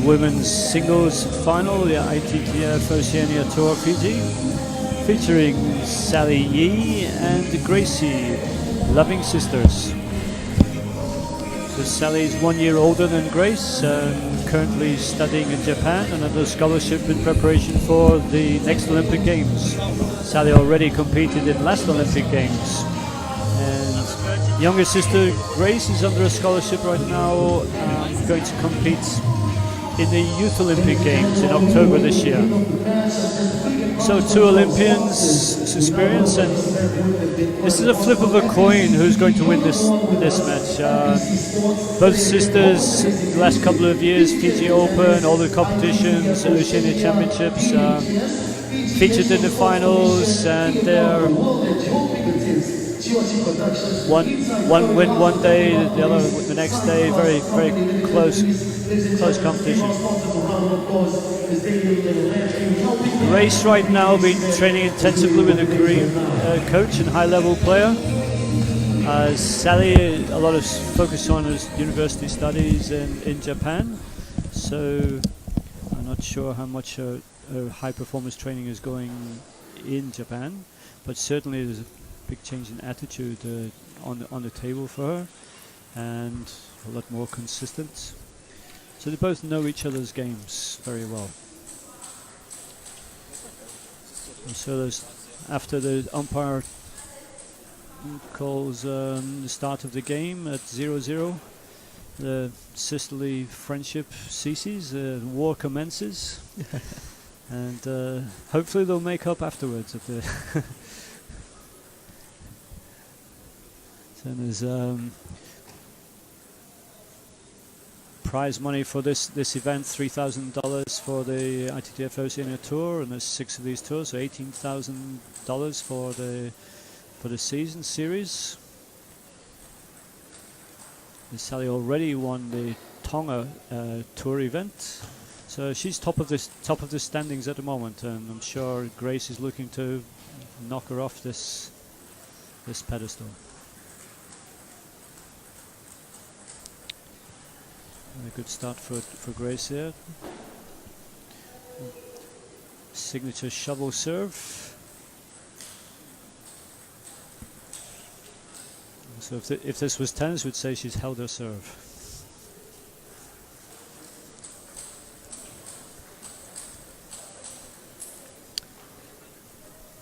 women's singles final, the ITTF-Oceania Tour Fiji, featuring Sally Yee and Gracie, loving sisters. So Sally is 1 year older than Grace, currently studying in Japan and under scholarship in preparation for the next Olympic Games. Sally already competed in last Olympic Games. And younger sister Grace is under a scholarship right now, going to compete in the Youth Olympic Games in October this year. So 2 Olympians experience, and this is a flip of a coin who's going to win this match. Both sisters, the last couple of years, Fiji Open, all the competitions, Oceania Championships, featured in the finals, and they're one win one day, the other the next day. Very close competition. Grace right now been training intensively with a Korean coach and high-level player. Sally, a lot of focus on his university studies in Japan, so I'm not sure how much high-performance training is going in Japan, but certainly there's a big change in attitude on the table for her, and a lot more consistent. So they both know each other's games very well. And so after the umpire calls the start of the game at 0-0, the sisterly friendship ceases, war commences, and hopefully they'll make up afterwards. If so there's prize money for this event, $3,000 for the ITTF-Oceania Tour, and there's 6 of these tours, so $18,000 for the season series. And Sally already won the Tonga Tour event, so she's top of the standings at the moment, and I'm sure Grace is looking to knock her off this pedestal. A good start for Grace here. Signature shovel serve. So if this was tennis, we'd say she's held her serve.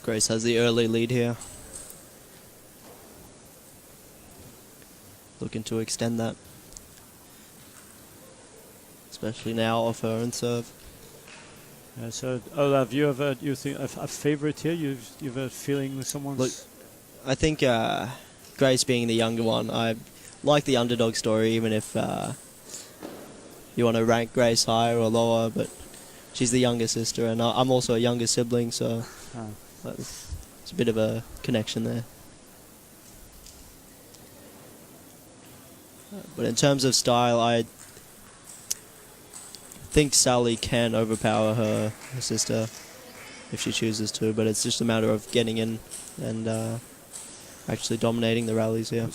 Grace has the early lead here. Looking to extend that. Especially now off her own serve. So Olav, you think a favourite here? You've a feeling someone's. Look, I think Grace being the younger one, I like the underdog story, even if you want to rank Grace higher or lower, but she's the younger sister, and I'm also a younger sibling, so it's a bit of a connection there. But in terms of style, I think Sally can overpower her sister if she chooses to, but it's just a matter of getting in and actually dominating the rallies here.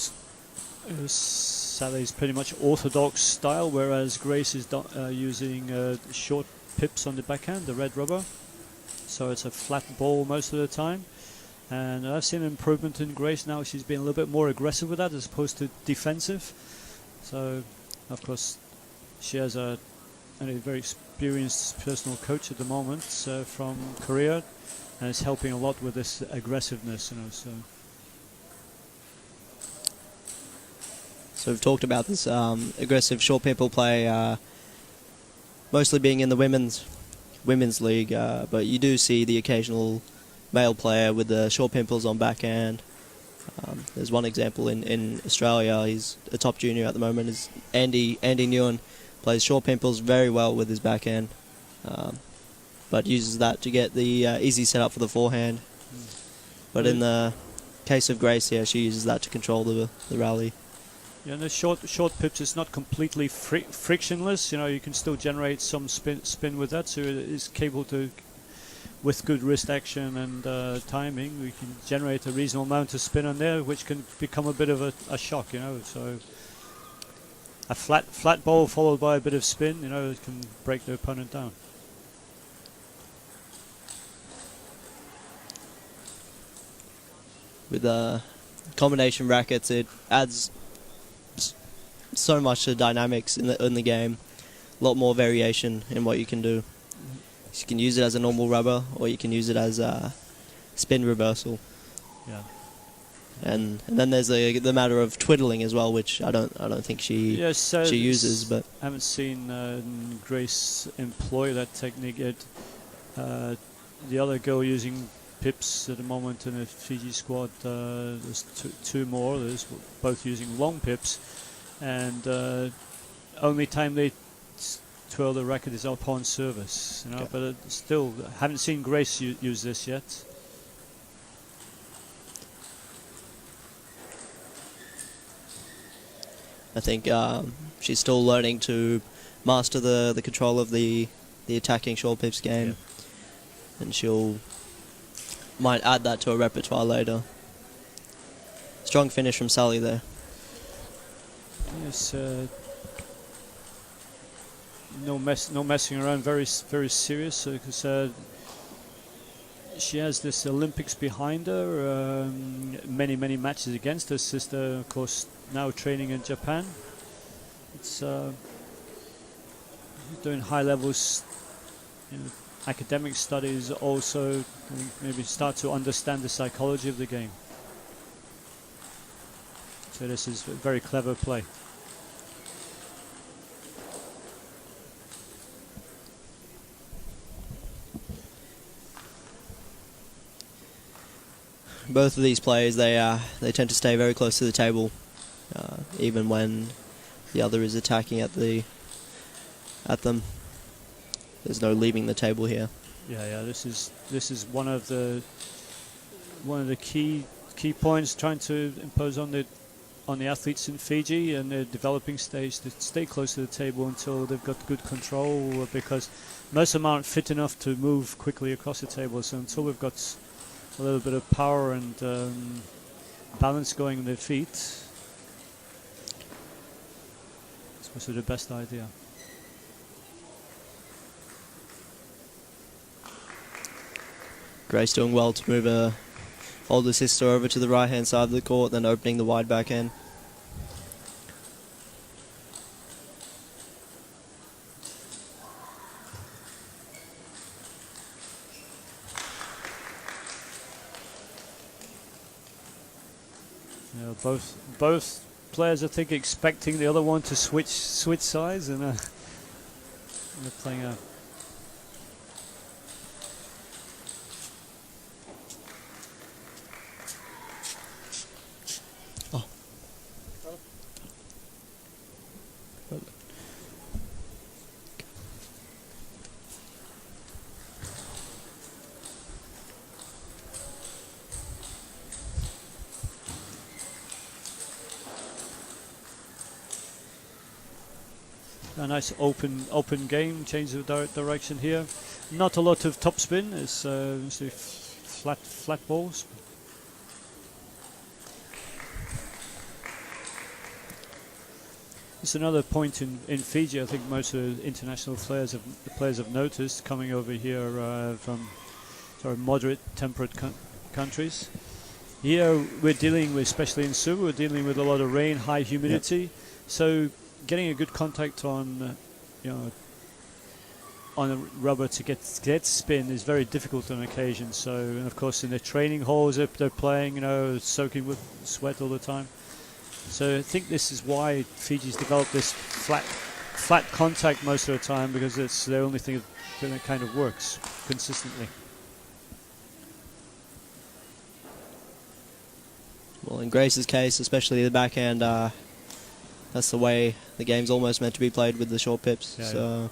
Sally's pretty much orthodox style, whereas Grace is using short pips on the backhand, the red rubber, so it's a flat ball most of the time. And I've seen an improvement in Grace now. She's been a little bit more aggressive with that as opposed to defensive. So of course she has a very experienced personal coach at the moment from Korea, and it's helping a lot with this aggressiveness, So we've talked about this aggressive short pimple play, mostly being in the women's league, but you do see the occasional male player with the short pimples on backhand. There's one example in Australia. He's a top junior at the moment. Is Andy Nguyen. Plays short pimples very well with his backhand, but uses that to get the easy setup for the forehand. But in the case of Grace here, she uses that to control the rally. Yeah, and the short pips is not completely frictionless. You can still generate some spin with that, so it is capable to, with good wrist action and timing, we can generate a reasonable amount of spin on there, which can become a bit of a shock, So a flat ball followed by a bit of spin, you know, it can break the opponent down. With combination rackets, it adds so much to dynamics in the game. A lot more variation in what you can do. You can use it as a normal rubber, or you can use it as a spin reversal. Yeah. And then there's the matter of twiddling as well, which I don't think she uses. But I haven't seen Grace employ that technique yet. The other girl using pips at the moment in the Fiji squad, there's two more. There's both using long pips, and only time they twirl the racket is upon service. You know, but still haven't seen Grace use this yet. I think she's still learning to master the control of the attacking short pips game, and she'll might add that to her repertoire later. Strong finish from Sally there. Yes, no messing around. Very serious, because she has this Olympics behind her. Many matches against her sister, of course. Now training in Japan. It's doing high levels, you know, academic studies, also maybe start to understand the psychology of the game. So this is a very clever play. Both of these players, they tend to stay very close to the table, even when the other is attacking at them. There's no leaving the table here. Yeah. This is one of the key points trying to impose on the athletes in Fiji and the developing stage, to stay close to the table until they've got good control, because most of them aren't fit enough to move quickly across the table. So until we've got a little bit of power and balance going in their feet, it's mostly the best idea. Grace doing well to move her older sister over to the right hand side of the court, then opening the wide backhand. You know, both players, I think, expecting the other one to switch sides, and they're playing a. A nice open game, change of direction here. Not a lot of topspin, it's mostly flat balls. It's another point in Fiji. I think most of the international players have noticed, coming over here from moderate temperate countries. Here we're dealing with, especially in Suva, we're dealing with a lot of rain, high humidity. Yep. So getting a good contact on, on a rubber to get spin is very difficult on occasion. So, and of course, in the training halls they're playing, soaking with sweat all the time. So I think this is why Fiji's developed this flat contact most of the time, because it's the only thing that kind of works consistently. Well, in Grace's case, especially the backhand, that's the way the game's almost meant to be played with the short pips. Yeah, so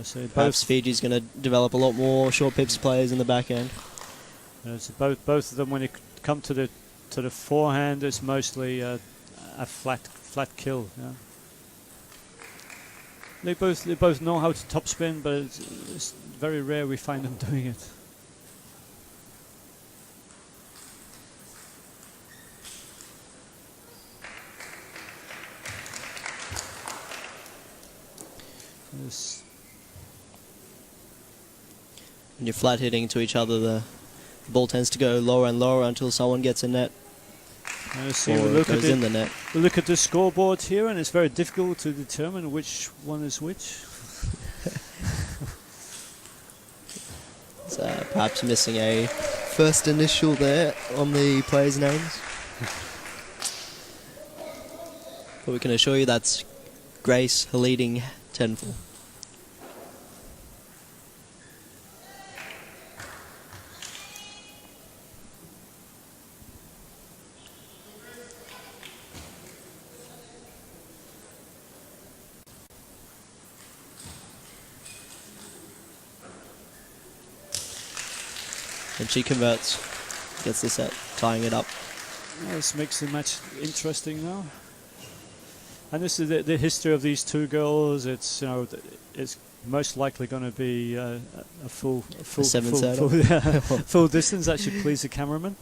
so perhaps Fiji's going to develop a lot more short pips players in the backhand. So both of them, when you come to the forehand, it's mostly a flat kill. Yeah. They both know how to topspin, but it's very rare we find them doing it. Yes. When you're flat hitting to each other, the ball tends to go lower and lower until someone gets a net See, or we goes in the net. look at the scoreboard here, and it's very difficult to determine which one is which. It's, perhaps missing a first initial there on the players' names. But we can assure you that's Grace, her leading 10-4. And she converts, gets the set, tying it up. This makes the match interesting now. And this is the history of these two girls. It's it's most likely going to be a full full distance. That should please the cameraman.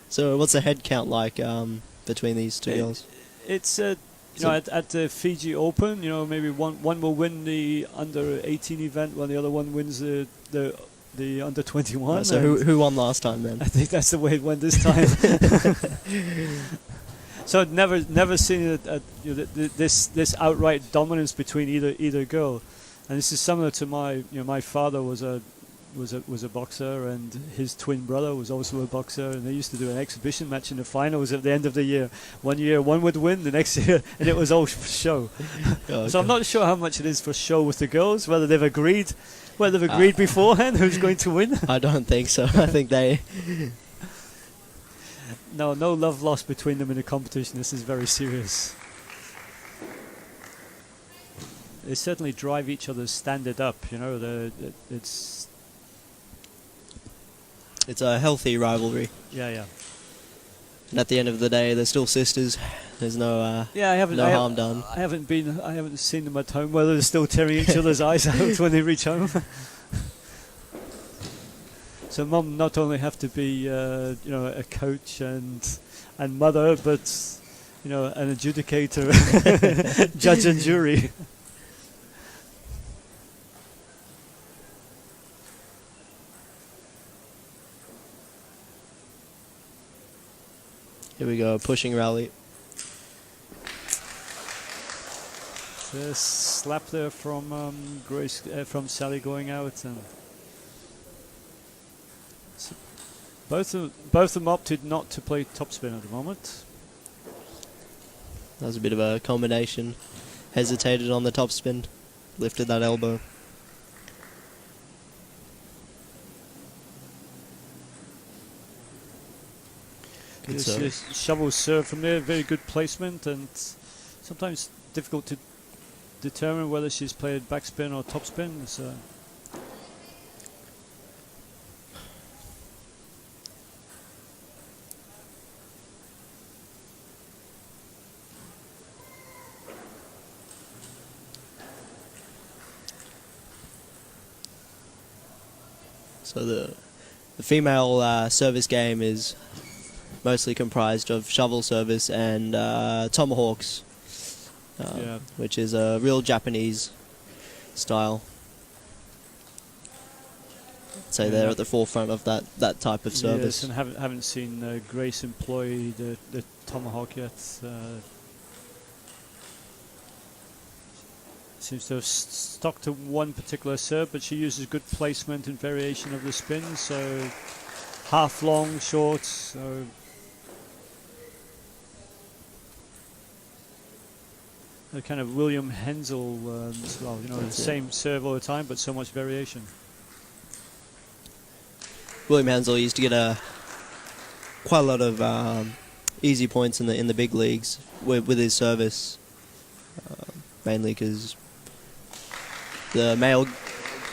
So what's the head count like between these two girls? It's at the Fiji Open, maybe one will win the under 18 event, while the other one wins the under 21. So who won last time then? I think that's the way it went this time. So I'd never seen this outright dominance between either girl, and this is similar to my father was a boxer, and his twin brother was also a boxer, and they used to do an exhibition match in the finals at the end of the year. One year one would win, the next year, and it was all for show. Okay. So I'm not sure how much it is for show with the girls, whether they've agreed beforehand who's going to win. I don't think so. I think they... No love lost between them in the competition. This is very serious. They certainly drive each other's standard up. It's a healthy rivalry. Yeah. And at the end of the day, they're still sisters. There's no harm done. I haven't seen them at home. Whether they're still tearing each other's eyes out when they reach home. So mum not only have to be a coach and mother, but an adjudicator, judge and jury. Here we go, pushing rally. Just slap there from Grace, from Sally going out, and so both of them opted not to play topspin at the moment. That was a bit of a combination. Hesitated on the topspin, lifted that elbow. This shovel serve from there, very good placement, and sometimes difficult to determine whether she's played backspin or topspin. So the female service game is mostly comprised of shovel service and tomahawks, which is a real Japanese style. So they're at the forefront of that type of service. Yes, and haven't seen Grace employ the tomahawk yet. Seems to have stuck to one particular serve, but she uses good placement and variation of the spin. So half long, short. So a kind of William Hensel as well. The same serve all the time, but so much variation. William Hensel used to get quite a lot of easy points in the big leagues with his service, mainly because the male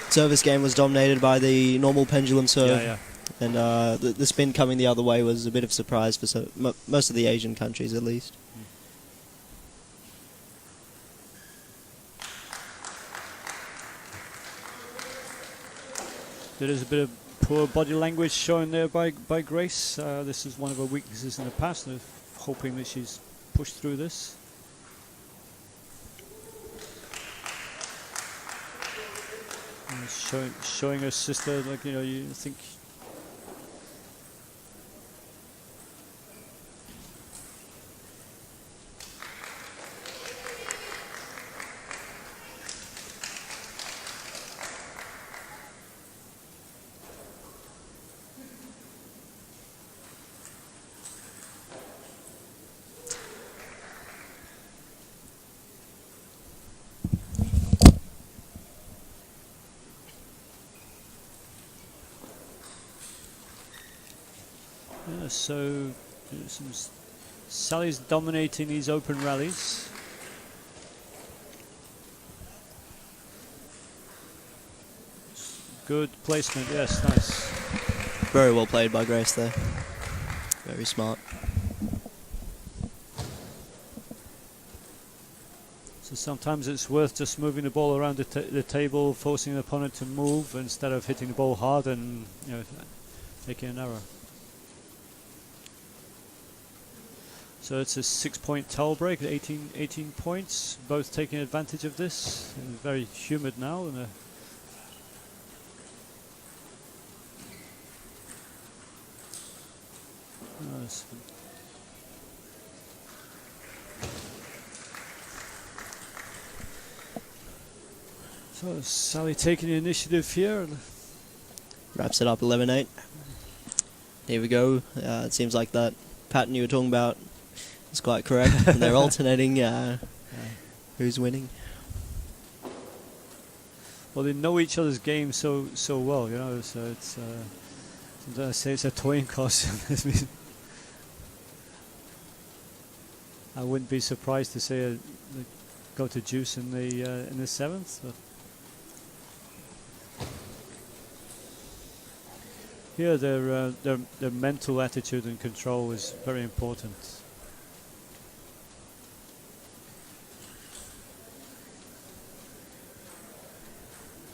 service game was dominated by the normal pendulum serve, and the spin coming the other way was a bit of a surprise for most of the Asian countries, at least. There is a bit of poor body language shown there by Grace. This is one of her weaknesses in the past. I'm hoping that she's pushed through this. Showing her sister, like, you know, you think. So Sally's dominating these open rallies. Good placement, yes, nice. Very well played by Grace there. Very smart. So sometimes it's worth just moving the ball around the table, forcing the opponent to move instead of hitting the ball hard and, you know, taking an error. So it's a 6-point towel break, 18 points, both taking advantage of this. It's very humid now. And so Sally taking the initiative here. Wraps it up 11-8. Here we go. It seems like that pattern you were talking about is quite correct. And they're alternating who's winning. Well, they know each other's game so well, you know. So it's sometimes I say it's a toying costume. I wouldn't be surprised to say go to juice in the 7th. But here, their mental attitude and control is very important.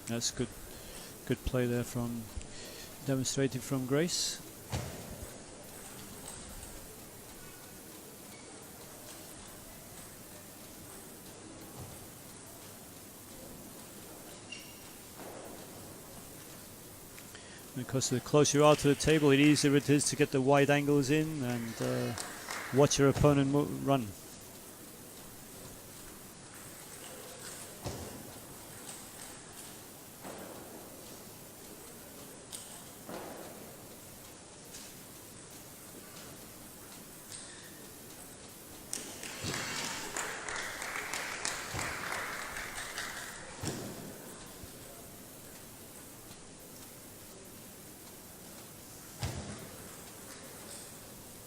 That's good play there from demonstrated from Grace. Because the closer you are to the table, the easier it is to get the wide angles in and watch your opponent run.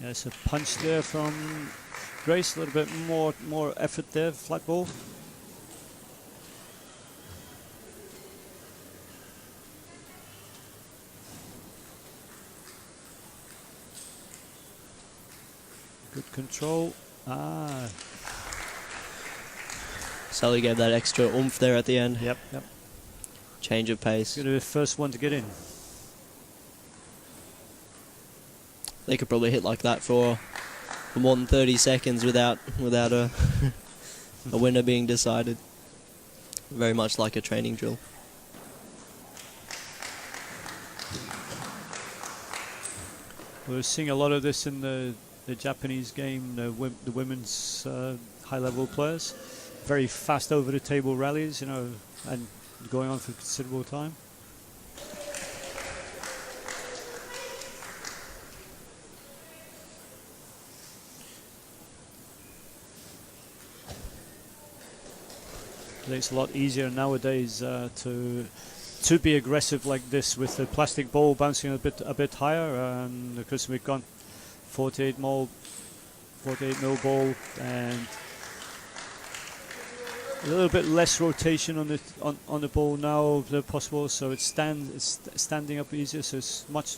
There's a punch there from Grace, a little bit more effort there, flat ball. Good control. Sally gave that extra oomph there at the end. Yep. Change of pace. Going to be the first one to get in. They could probably hit like that for more than 30 seconds without a winner being decided. Very much like a training drill. We're seeing a lot of this in the Japanese game, the women's high-level players. Very fast over-the-table rallies, you know, and going on for considerable time. It's a lot easier nowadays to be aggressive like this with the plastic ball bouncing a bit higher, because we've gone 48 mil ball and a little bit less rotation on the ball now if possible, so it's standing up easier, so it's much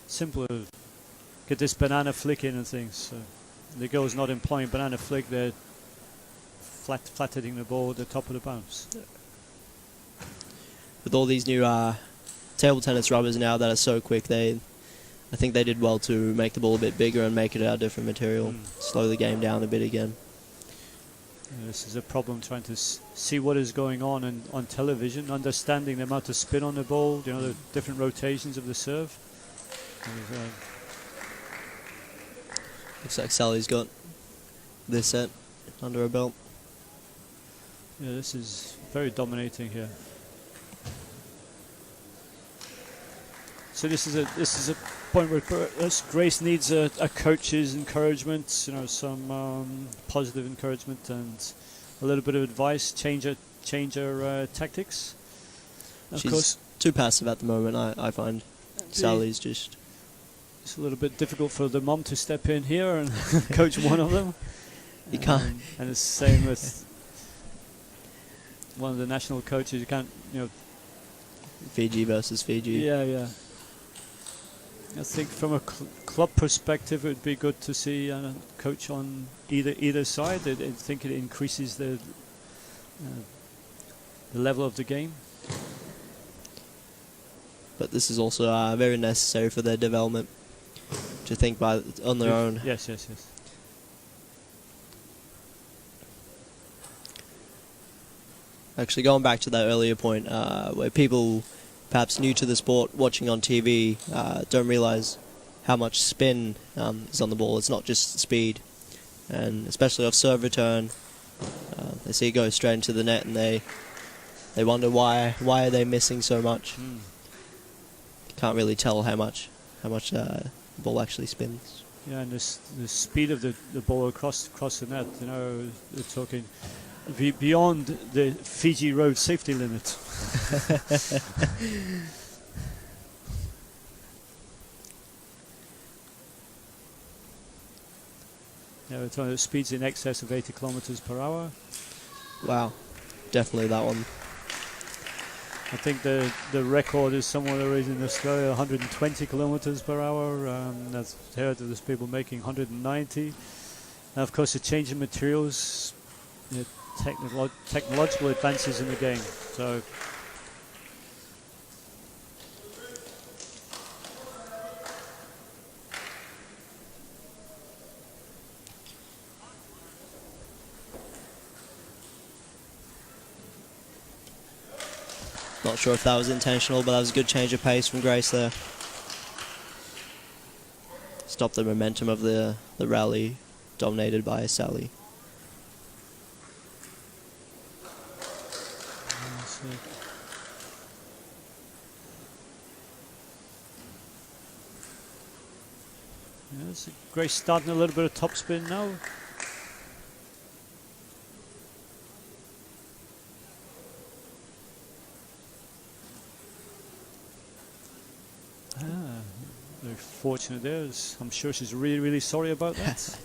simpler. Get this banana flick in and things. So the girl's not employing banana flick, they're flat hitting the ball at the top of the bounce. With all these new table tennis rubbers now that are so quick, I think they did well to make the ball a bit bigger and make it out of different material. Slow the game down a bit again. This is a problem trying to see what is going on on television, understanding the amount of spin on the ball, you know, the different rotations of the serve. Looks like Sally's got this set under her belt. Yeah, this is very dominating here. So this is a point where Grace needs a coach's encouragement, you know, some positive encouragement and a little bit of advice, change her tactics. Of She's course, too passive at the moment, I find. Sally's just... It's a little bit difficult for the mom to step in here and coach one of them. You can't... And it's the same with one of the national coaches. You can't, you know... Fiji versus Fiji. Yeah. I think from a club perspective, it would be good to see a coach on either side. I think it increases the level of the game. But this is also very necessary for their development to think on their own. Yes. Actually, going back to that earlier point, where people perhaps new to the sport watching on TV don't realise how much spin is on the ball. It's not just speed, and especially off serve return, they see it go straight into the net, and they wonder why are they missing so much. Can't really tell how much the ball actually spins. Yeah, and the speed of the ball across the net. You know, we're talking beyond the Fiji road safety limit. Yeah, we're talking speeds in excess of 80 kilometers per hour. Wow, definitely that one. I think the record is somewhere in Australia, 120 kilometers per hour. That's heard that there's people making 190. And of course, the change in materials, you know, technological advances in the game. So. Not sure if that was intentional, but that was a good change of pace from Grace there. Stopped the momentum of the rally, dominated by Sally. Yes, Grace starting a little bit of topspin now. Very fortunate there. I'm sure she's really, really sorry about that.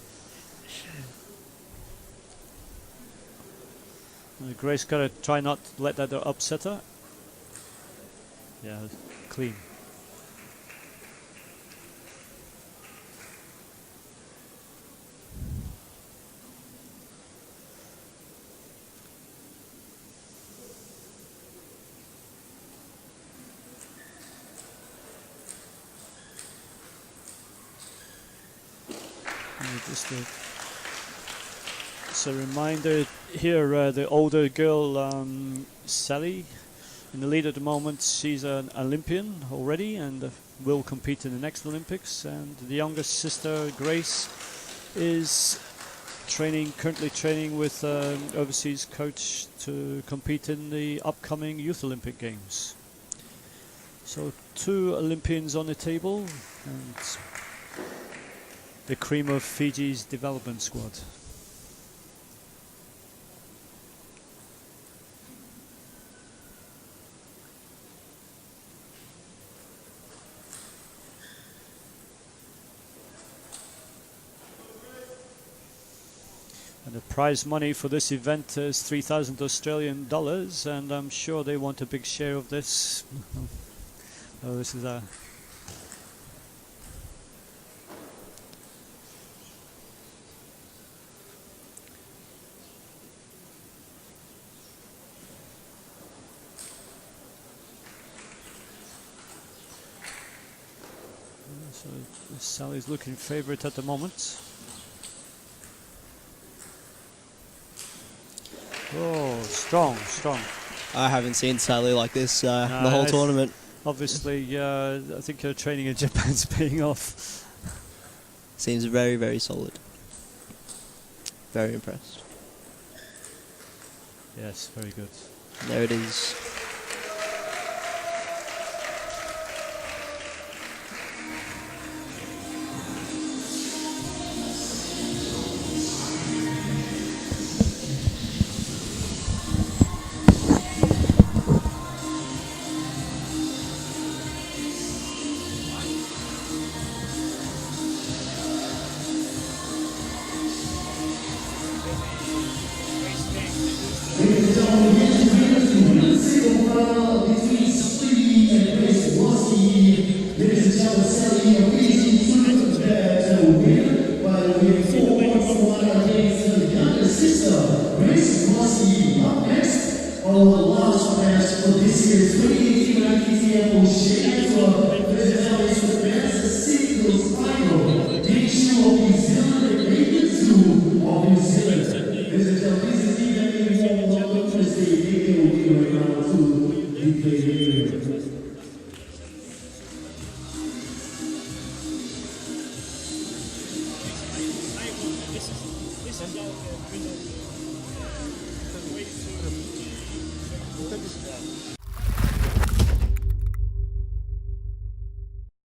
Grace got to try not to let that upset her. Yeah, clean. Just a reminder here, the older girl, Sally, in the lead at the moment. She's an Olympian already and will compete in the next Olympics. And the youngest sister, Grace, is currently training with overseas coach to compete in the upcoming Youth Olympic Games. So 2 Olympians on the table and the cream of Fiji's development squad. And the prize money for this event is 3,000 Australian dollars, and I'm sure they want a big share of this. Oh, this is a... So Sally's looking favourite at the moment. Oh, strong, strong. I haven't seen Sally like this the No, whole it's- tournament. Obviously, I think her training in Japan's paying off. Seems very, very solid. Very impressed. Yes, very good. There it is. Our last match for this year's 2018 ITTF-Oceania Tour presented to the singles final. Nation of New Zealand and Nation 2 of New Zealand. Ladies and gentlemen, this is the event welcome to the stage. They will be right now to the play area. This is